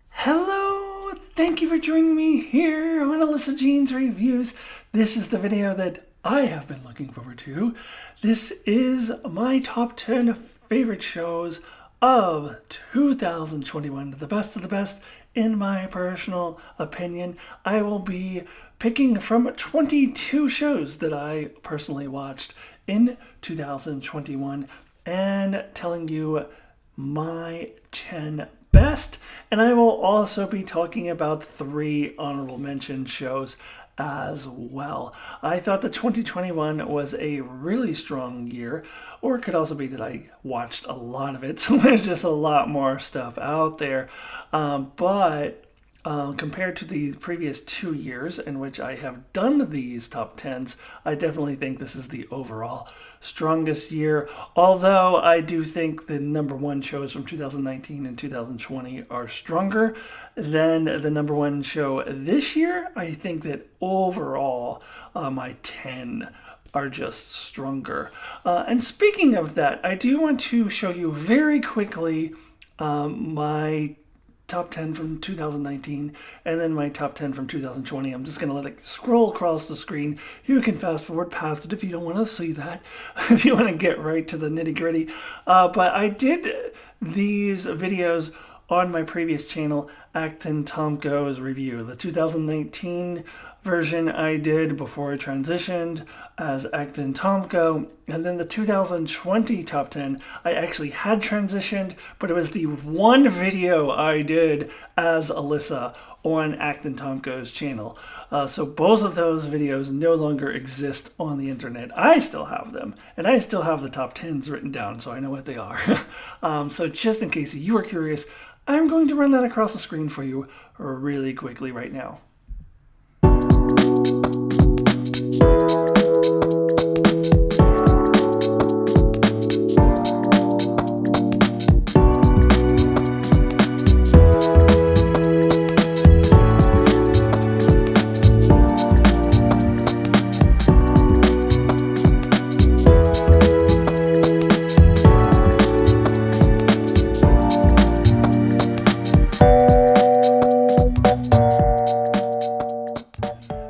Hello, thank you for joining me here on Alyssa Jean's Reviews. This is the video that I have been looking forward to. This is my top 10 favorite shows of 2021, the best of the best in my personal opinion. I will be picking from 22 shows that I personally watched in 2021 and telling you my 10 best, and I will also be talking about 3 honorable mention shows as well. I thought that 2021 was a really strong year, or it could also be that I watched a lot of it, so there's just a lot more stuff out there. But compared to the previous 2 years in which I have done these top 10s, I definitely think this is the overall strongest year. Although I do think the number 1 shows from 2019 and 2020 are stronger than the number 1 show this year. I think that overall my 10 are just stronger. And speaking of that, I do want to show you very quickly my top 10 from 2019 and then my top 10 from 2020. I'm just going to let it scroll across the screen. You can fast forward past it if you don't want to see that, if you want to get right to the nitty gritty. But I did these videos on my previous channel, Acton Tomko's Review. The 2019 version I did before I transitioned as Acton Tomko, and then the 2020 top 10 I actually had transitioned, but it was the one video I did as Alyssa on Acton Tomko's channel. So both of those videos no longer exist on the internet. I still have them, and I still have the top 10s written down, so I know what they are. So just in case you are curious, I'm going to run that across the screen for you really quickly right now.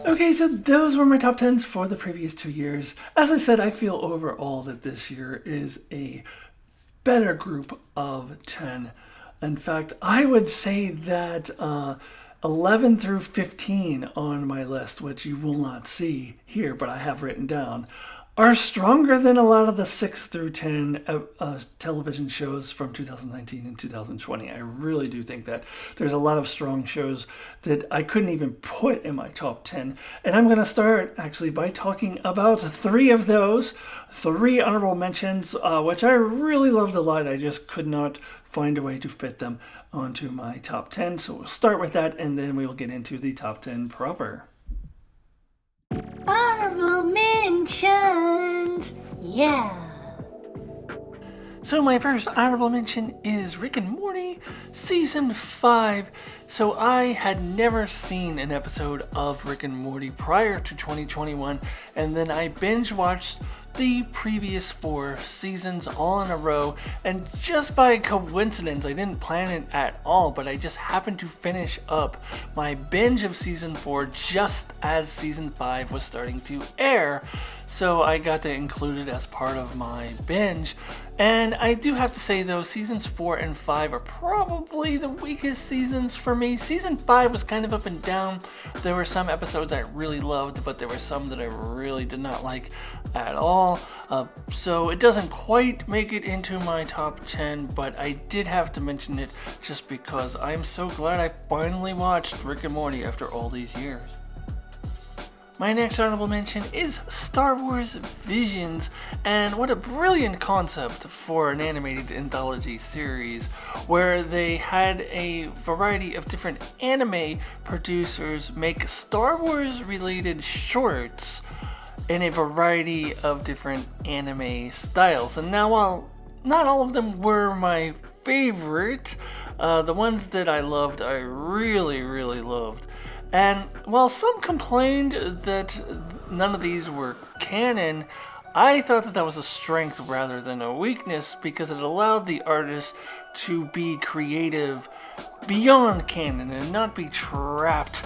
Okay, so those were my top 10s for the previous 2 years. As I said, I feel overall that this year is a better group of 10. In fact, I would say that 11 through 15 on my list, which you will not see here, but I have written down, are stronger than a lot of the 6 through 10 television shows from 2019 and 2020. I really do think that there's a lot of strong shows that I couldn't even put in my top 10. And I'm going to start actually by talking about 3 of those, 3 honorable mentions, which I really loved a lot. I just could not find a way to fit them onto my top 10. So we'll start with that, and then we will get into the top 10 proper. Honorable mentions! Yeah! So my first honorable mention is Rick and Morty Season 5. So I had never seen an episode of Rick and Morty prior to 2021, and then I binge watched the previous 4 seasons all in a row, and just by coincidence, I didn't plan it at all, but I just happened to finish up my binge of season 4 just as season 5 was starting to air, so I got to include it as part of my binge. And I do have to say though, seasons 4 and 5 are probably the weakest seasons for me. Season 5 was kind of up and down. There were some episodes I really loved, but there were some that I really did not like at all. So it doesn't quite make it into my top 10, but I did have to mention it just because I'm so glad I finally watched Rick and Morty after all these years. My next honorable mention is Star Wars Visions, and what a brilliant concept for an animated anthology series where they had a variety of different anime producers make Star Wars related shorts in a variety of different anime styles. And now, while not all of them were my favorite, the ones that I loved, I really loved. And while some complained that none of these were canon, I thought that was a strength rather than a weakness because it allowed the artist to be creative beyond canon and not be trapped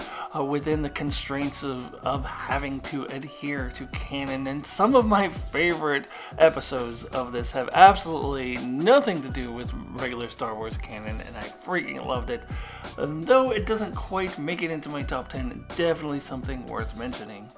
within the constraints of having to adhere to canon. And some of my favorite episodes of this have absolutely nothing to do with regular Star Wars canon, and I freaking loved it. And though it doesn't quite make it into my top 10, definitely something worth mentioning.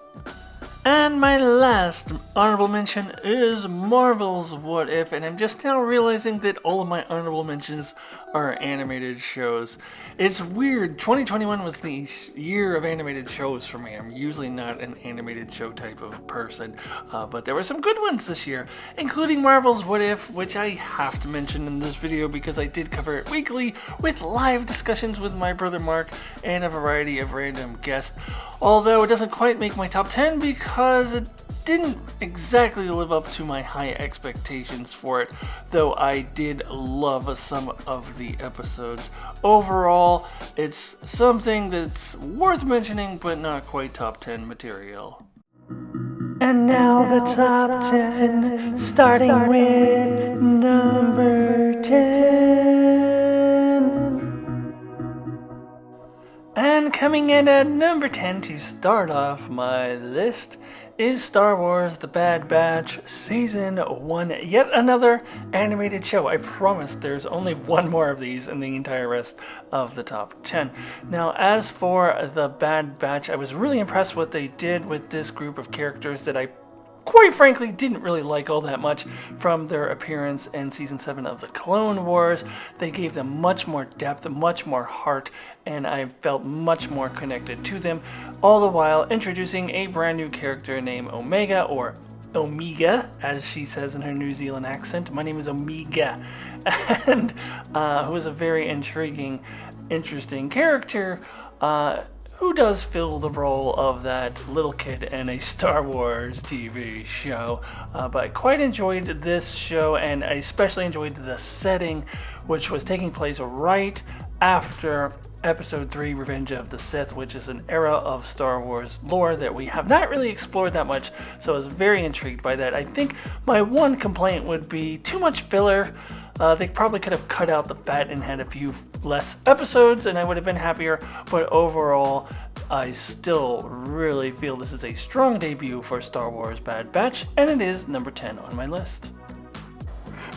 And my last honorable mention is Marvel's What If, and I'm just now realizing that all of my honorable mentions are animated shows. It's weird, 2021 was the year of animated shows for me. I'm usually not an animated show type of person, but there were some good ones this year, including Marvel's What If, which I have to mention in this video because I did cover it weekly with live discussions with my brother Mark and a variety of random guests. Although it doesn't quite make my top 10 because it didn't exactly live up to my high expectations for it, though I did love some of the episodes. Overall, it's something that's worth mentioning, but not quite top 10 material. And now the top 10, starting with number 10. And coming in at number 10 to start off my list is Star Wars The Bad Batch Season 1, yet another animated show. I promise there's only one more of these in the entire rest of the top 10. Now, as for The Bad Batch, I was really impressed what they did with this group of characters that I quite frankly didn't really like all that much from their appearance in Season 7 of the Clone Wars. They gave them much more depth, much more heart, and I felt much more connected to them, all the while introducing a brand new character named Omega, or Omega, as she says in her New Zealand accent. My name is Omega, and who is a very intriguing, interesting character, who does fill the role of that little kid in a Star Wars TV show. But I quite enjoyed this show, and I especially enjoyed the setting, which was taking place right after Episode 3, Revenge of the Sith, which is an era of Star Wars lore that we have not really explored that much, so I was very intrigued by that. I think my one complaint would be too much filler. They probably could have cut out the fat and had a few less episodes, and I would have been happier, but overall, I still really feel this is a strong debut for Star Wars Bad Batch, and it is number 10 on my list.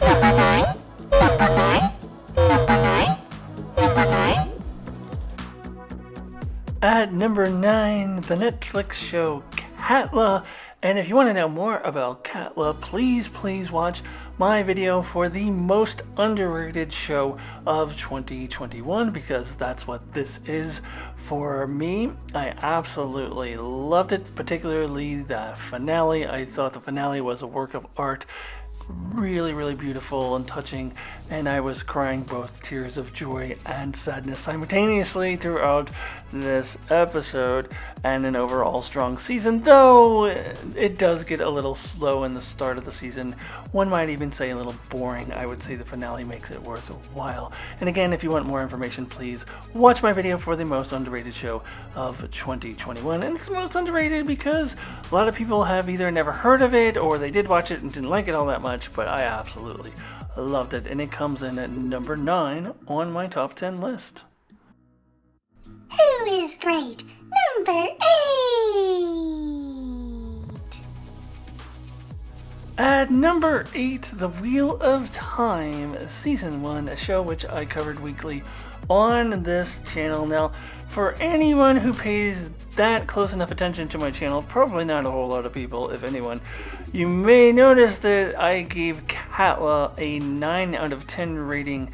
Number 9, number 9, number 9, number 9. At number 9, the Netflix show Katla. And if you want to know more about Katla, please watch my video for the most underrated show of 2021, because that's what this is for me. I absolutely loved it, particularly the finale. I thought the finale was a work of art. Really beautiful and touching, and I was crying both tears of joy and sadness simultaneously throughout this episode, and an overall strong season, though it does get a little slow in the start of the season. One might even say a little boring. I would say the finale makes it worth a while. And again, if you want more information, please watch my video for the most underrated show of 2021. And it's most underrated because a lot of people have either never heard of it or they did watch it and didn't like it all that much, but I absolutely loved it, and it comes in at number 9 on my top 10 list. Who is great? Number 8. At number 8, The Wheel of Time, Season 1, a show which I covered weekly on this channel. Now, for anyone who pays that close enough attention to my channel, probably not a whole lot of people, if anyone, you may notice that I gave Katla a 9 out of 10 rating,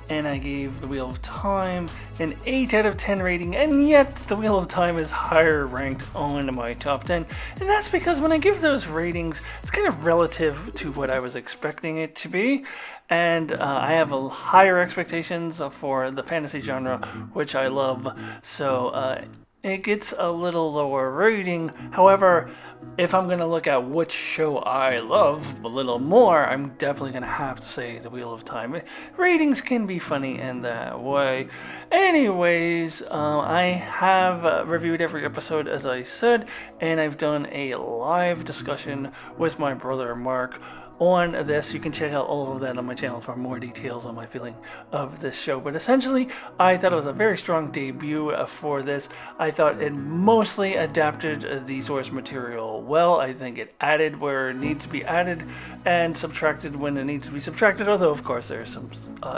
and I gave The Wheel of Time an 8 out of 10 rating, and yet The Wheel of Time is higher ranked on my top 10. And that's because when I give those ratings, it's kind of relative to what I was expecting it to be. And I have a higher expectations for the fantasy genre, which I love. So it gets a little lower rating. However, if I'm going to look at which show I love a little more, I'm definitely going to have to say The Wheel of Time. Ratings can be funny in that way. Anyways, I have reviewed every episode, as I said, and I've done a live discussion with my brother Mark on this. You can check out all of that on my channel for more details on my feeling of this show. But essentially, I thought it was a very strong debut for this. I thought it mostly adapted the source material well. I think it added where it needed to be added and subtracted when it needed to be subtracted, although of course there are some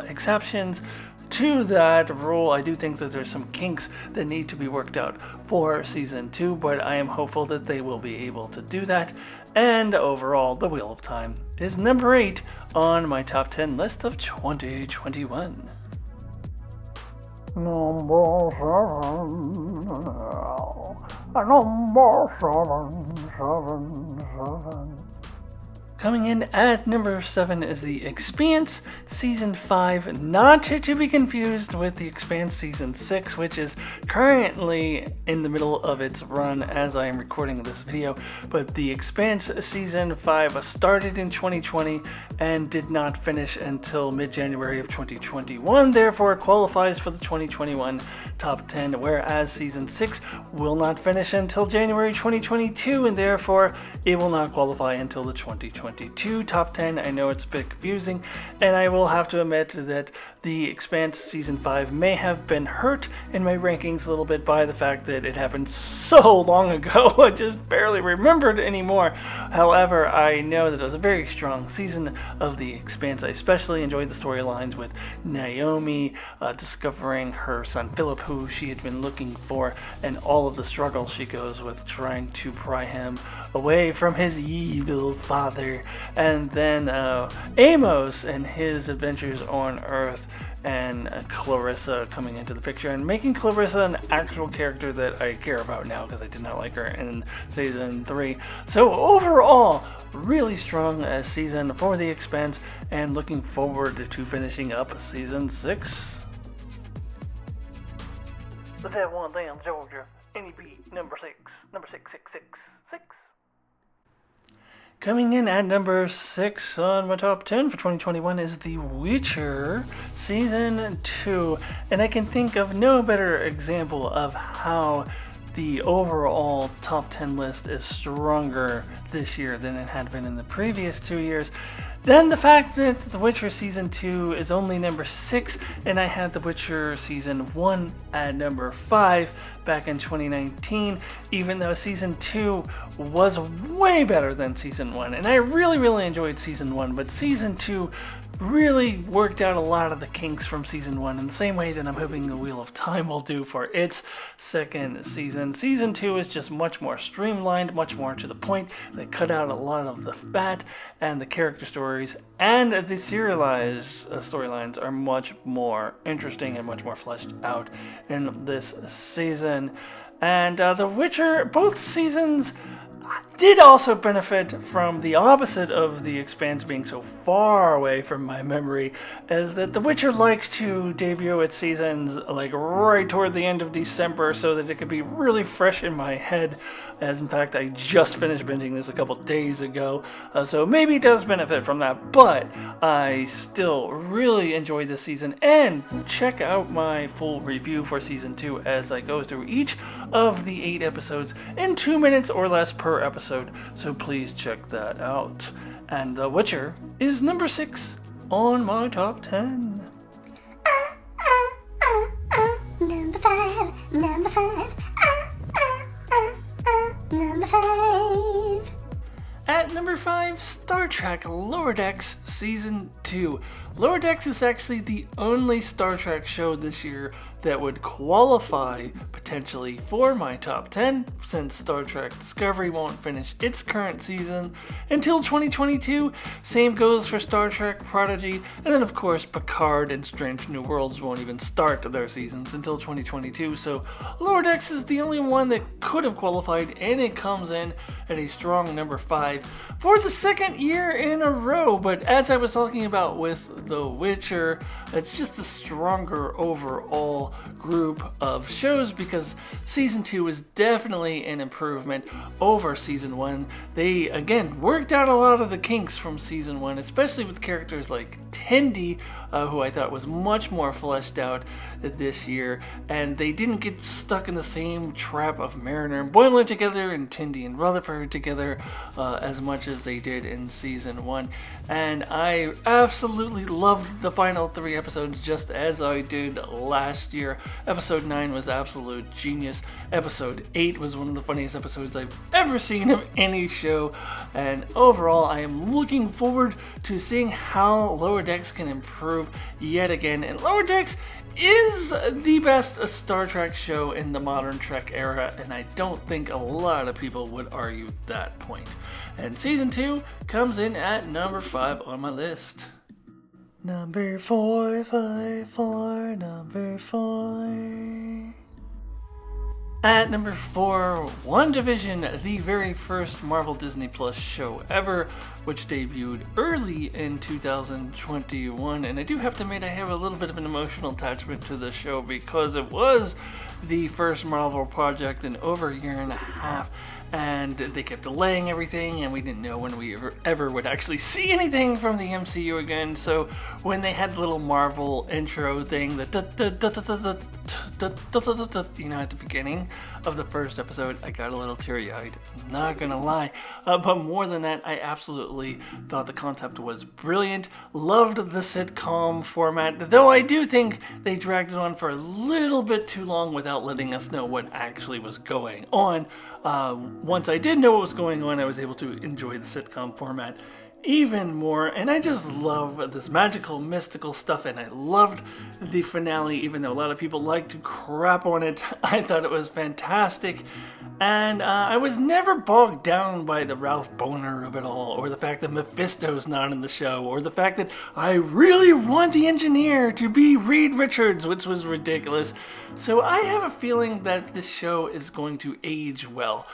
exceptions to that rule. I do think that there's some kinks that need to be worked out for season 2, but I am hopeful that they will be able to do that. And overall, The Wheel of Time is number 8 on my top 10 list of 2021. Number 7. Coming in at number 7 is The Expanse Season 5, not to be confused with The Expanse Season 6, which is currently in the middle of its run as I am recording this video. But The Expanse Season 5 started in 2020 and did not finish until mid-January of 2021, therefore it qualifies for the 2021 top 10, whereas Season 6 will not finish until January 2022, and therefore it will not qualify until the 2022 top 10. I know it's a bit confusing, and I will have to admit that The Expanse Season 5 may have been hurt in my rankings a little bit by the fact that it happened so long ago, I just barely remembered anymore. However, I know that it was a very strong season of The Expanse. I especially enjoyed the storylines with Naomi discovering her son Philip, who she had been looking for, and all of the struggle she goes with trying to pry him away from his evil father. And then Amos and his adventures on Earth, and Clarissa coming into the picture and making Clarissa an actual character that I care about now, because I did not like her in season 3. So overall, really strong season for The Expanse, and looking forward to finishing up season 6. The Dead One Down Georgia, NEB number 6, number 66666. Coming in at number 6 on my top 10 for 2021 is The Witcher Season 2. And I can think of no better example of how the overall top 10 list is stronger this year than it had been in the previous 2 years than the fact that The Witcher Season 2 is only number 6, and I had The Witcher Season 1 at number 5 back in 2019, even though Season 2 was way better than Season 1. And I really enjoyed Season 1, but Season 2 really worked out a lot of the kinks from Season 1 in the same way that I'm hoping The Wheel of Time will do for its second season. Season 2 is just much more streamlined, much more to the point. They cut out a lot of the fat, and the character stories and the serialized storylines are much more interesting and much more fleshed out in this season. And The Witcher, both seasons did also benefit from the opposite of The Expanse being so far away from my memory, as that The Witcher likes to debut its seasons like right toward the end of December so that it could be really fresh in my head, as in fact I just finished binging this a couple days ago, so maybe it does benefit from that, but I still really enjoyed this season. And check out my full review for Season 2 as I go through each of the 8 episodes in 2 minutes or less per episode, so please check that out. And The Witcher is number 6 on my top 10. Number 5, number 5, number 5. At number 5, Star Trek Lower Decks Season 2. Lower Decks is actually the only Star Trek show this year that would qualify potentially for my top 10, since Star Trek Discovery won't finish its current season until 2022. Same goes for Star Trek Prodigy, and then of course Picard and Strange New Worlds won't even start their seasons until 2022, so Lower Decks is the only one that could have qualified, and it comes in at a strong number 5 for the second year in a row. But as I was talking about with The Witcher, it's just a stronger overall overall group of shows because season 2 was definitely an improvement over season 1. They again worked out a lot of the kinks from season 1, especially with characters like Tendi, who I thought was much more fleshed out this year, and they didn't get stuck in the same trap of Mariner and Boimler together and Tendi and Rutherford together as much as they did in season 1. And I absolutely loved the final 3 episodes just as I did last year. Episode 9 was absolute genius. Episode 8 was one of the funniest episodes I've ever seen of any show. And overall, I am looking forward to seeing how Lower Decks can improve yet again. And Lower Decks is the best Star Trek show in the modern Trek era, and I don't think a lot of people would argue that point. And season 2 comes in at number 5 on my list. Number 4, 5, 4, number 4. At number 4, WandaVision, the very first Marvel Disney Plus show ever, which debuted early in 2021. And I do have to admit I have a little bit of an emotional attachment to the show because it was the first Marvel project in over a year and a half. And they kept delaying everything, and we didn't know when we ever would actually see anything from the MCU again. So when they had the little Marvel intro thing, the you know, at the beginning of the first episode, I got a little teary-eyed. Not gonna lie. But more than that, I absolutely thought the concept was brilliant. Loved the sitcom format, though I do think they dragged it on for a little bit too long without letting us know what actually was going on. Once I did know what was going on, I was able to enjoy the sitcom format even more, and I just love this magical, mystical stuff, and I loved the finale, even though a lot of people like to crap on it. I thought it was fantastic, and I was never bogged down by the Ralph Boner of it all, or the fact that Mephisto's not in the show, or the fact that I really want the engineer to be Reed Richards, which was ridiculous. So I have a feeling that this show is going to age well.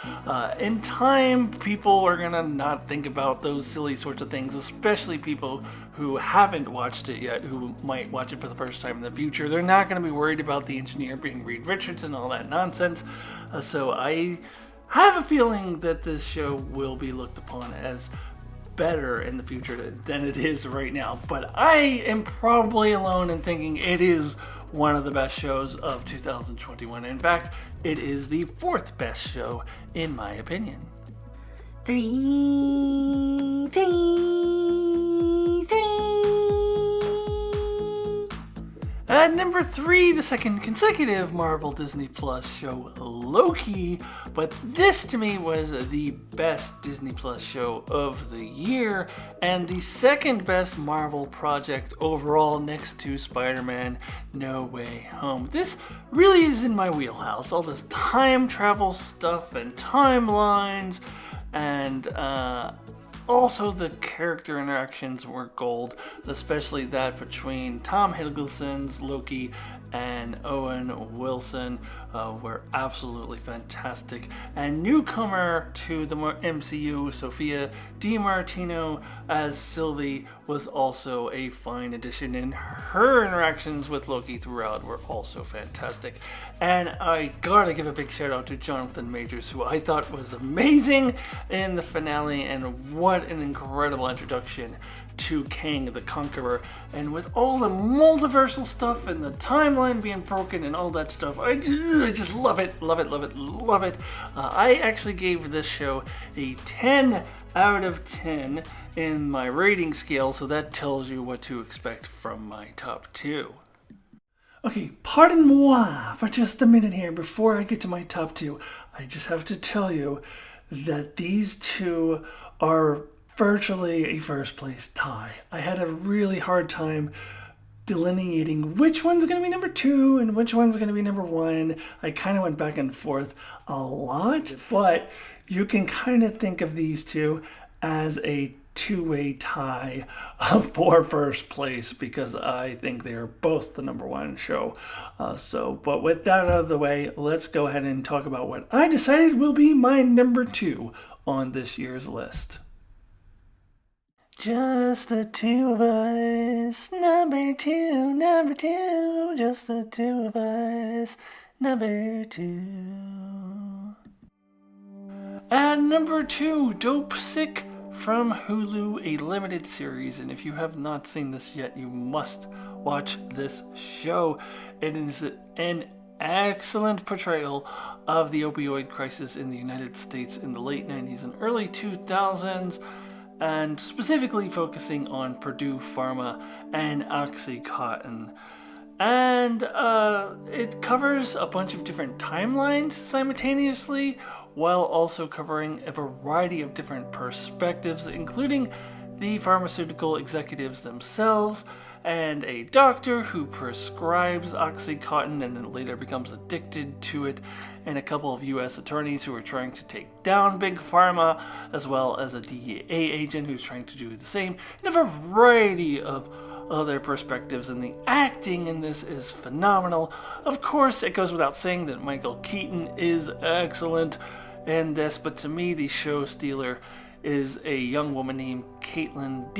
In time, people are going to not think about those silly sorts of things, especially people who haven't watched it yet, who might watch it for the first time in the future. They're not going to be worried about the engineer being Reed Richards and all that nonsense. So I have a feeling that this show will be looked upon as better in the future than it is right now. But I am probably alone in thinking it is one of the best shows of 2021. In fact, it is the 4th best show in my opinion. 3, 3, 3. At number 3, the second consecutive Marvel Disney Plus show, Loki. But this to me was the best Disney Plus show of the year and the second best Marvel project overall next to Spider-Man No Way Home. This really is in my wheelhouse. All this time travel stuff and timelines, and also the character interactions were gold, especially that between Tom Hiddleston's Loki and Owen Wilson were absolutely fantastic. And newcomer to the MCU, Sophia DiMartino as Sylvie, was also a fine addition, and her interactions with Loki throughout were also fantastic. And I gotta give a big shout out to Jonathan Majors, who I thought was amazing in the finale, and what an incredible introduction to Kang the Conqueror. And with all the multiversal stuff and the timeline being broken and all that stuff, I just love it, love it, love it, love it. I actually gave this show a 10 out of 10 in my rating scale, so that tells you what to expect from my top 2. Okay, pardon moi for just a minute here before I get to my top 2. I just have to tell you that these two are virtually a first place tie. I had a really hard time delineating which one's going to be number 2 and which one's going to be number 1. I kind of went back and forth a lot, but you can kind of think of these two as a two-way tie for first place, because I think they are both the number 1 show. But with that out of the way, let's go ahead and talk about what I decided will be my number 2 on this year's list. Just the two of us, number two, just the two of us, number two. At number 2, Dope Sick from Hulu, a limited series. And if you have not seen this yet, you must watch this show. It is an excellent portrayal of the opioid crisis in the United States in the late 90s and early 2000s, and specifically focusing on Purdue Pharma and OxyContin. And it covers a bunch of different timelines simultaneously, while also covering a variety of different perspectives, including the pharmaceutical executives themselves, and a doctor who prescribes OxyContin and then later becomes addicted to it, and a couple of U.S. attorneys who are trying to take down Big Pharma, as well as a DEA agent who's trying to do the same, and a variety of other perspectives. And the acting in this is phenomenal. Of course, it goes without saying that Michael Keaton is excellent in this, but to me, the show stealer is a young woman named Caitlin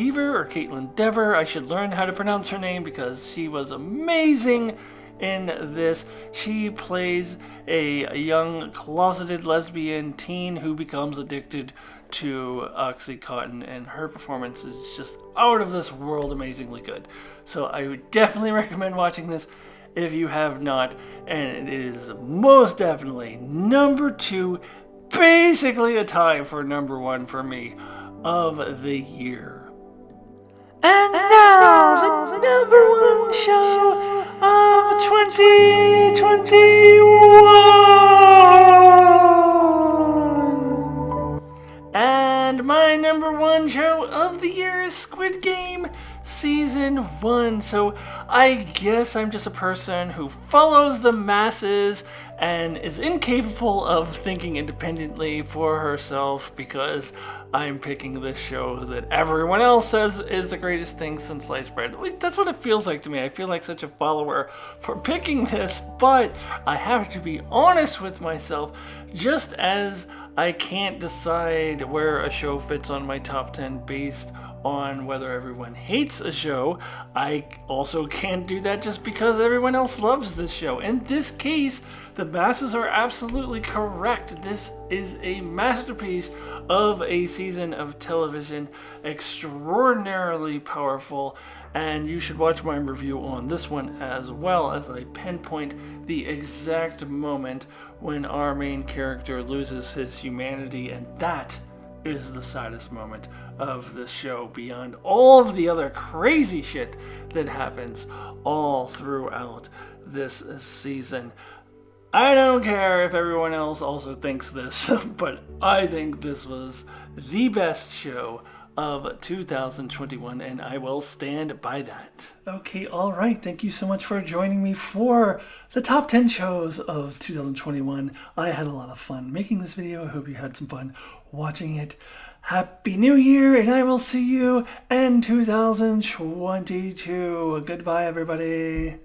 Dever. I should learn how to pronounce her name because she was amazing in this. She plays a young closeted lesbian teen who becomes addicted to OxyContin, and her performance is just out of this world amazingly good. So I would definitely recommend watching this if you have not, and it is most definitely number 2, basically a tie for number 1 for me of the year. And now the number 1 show of 2021. And my number 1 show of the year is Squid Game Season 1. So I guess I'm just a person who follows the masses and is incapable of thinking independently for herself because I'm picking this show that everyone else says is the greatest thing since sliced bread. At least that's what it feels like to me. I feel like such a follower for picking this, but I have to be honest with myself, just as I can't decide where a show fits on my top 10 based on whether everyone hates a show. I also can't do that just because everyone else loves this show. In this case, the masses are absolutely correct. This is a masterpiece of a season of television, extraordinarily powerful, and you should watch my review on this one as well, as I pinpoint the exact moment when our main character loses his humanity, and that is the saddest moment of this show, beyond all of the other crazy shit that happens all throughout this season. I don't care if everyone else also thinks this, but I think this was the best show of 2021, and I will stand by that. Okay, all right. Thank you so much for joining me for the top 10 shows of 2021. I had a lot of fun making this video. I hope you had some fun watching it. Happy New Year, and I will see you in 2022. Goodbye, everybody.